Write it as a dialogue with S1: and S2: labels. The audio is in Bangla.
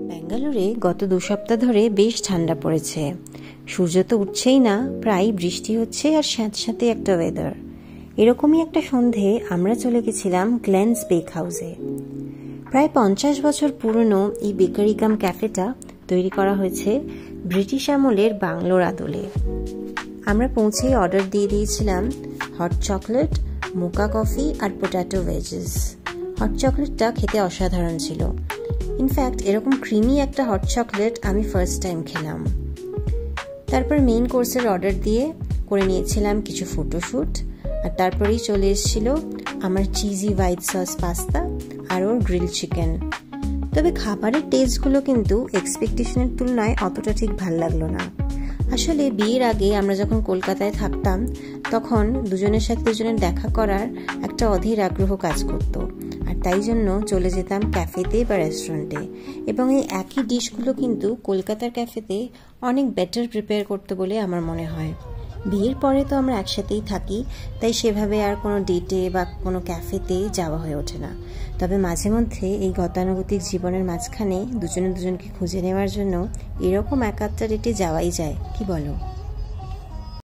S1: ব্যাঙ্গালোরে গত 2 সপ্তাহ ধরে বেশ ঠান্ডা পড়েছে। সূর্য তো উঠছেই না, প্রায় বৃষ্টি হচ্ছে আর সাথে সাথে একটা ওয়েদার। এরকমই একটা সন্ধে আমরা চলে গেছিলাম গ্লেনস বেক হাউসে। প্রায় 50 বছর পুরনো এই বেকারি কাম ক্যাফেটা তৈরি করা হয়েছে ব্রিটিশ আমলের বাংলোর আদলে। আমরা পৌঁছেই অর্ডার দিয়ে দিয়েছিলাম হট চকলেট, মোকা কফি আর পোট্যাটো ভেজেস। হট চকলেটটা খেতে অসাধারণ ছিল। ইনফ্যাক্ট এরকম ক্রিমি একটা হট চকলেট আমি ফার্স্ট টাইম খেলাম। তারপর মেইন কোর্সের অর্ডার দিয়ে করে নিয়েছিলাম কিছু ফটোশ্যুট, আর তারপরেই চলে এসেছিল আমার চিজি হোয়াইট সস পাস্তা আর ওর গ্রিল চিকেন। তবে খাবারের টেস্টগুলো কিন্তু এক্সপেকটেশনের তুলনায় অতটা ঠিক ভাল লাগলো না। আসলে বিয়ের আগে আমরা যখন কলকাতায় থাকতাম তখন দুজনের সাথে দুজনের দেখা করার একটা অধীর আগ্রহ কাজ করত, আর তাই জন্য চলে যেতাম ক্যাফেতে বা রেস্টুরেন্টে, এবং এই একই ডিশগুলো কিন্তু কলকাতার ক্যাফেতে অনেক বেটার প্রিপেয়ার করতে বলে আমার মনে হয়। বিয়ের পরে তো আমরা একসাথেই থাকি, তাই সেভাবে আর কোনো ডেটে বা কোনো ক্যাফেতে যাওয়া হয়ে ওঠে না। তবে মাঝে মধ্যে এই গতানুগতিক জীবনের মাঝখানে দুজনে দুজনকে খুঁজে নেওয়ার জন্য এরকম এক আধটা ডেটে যাওয়াই যায়, কি বলো?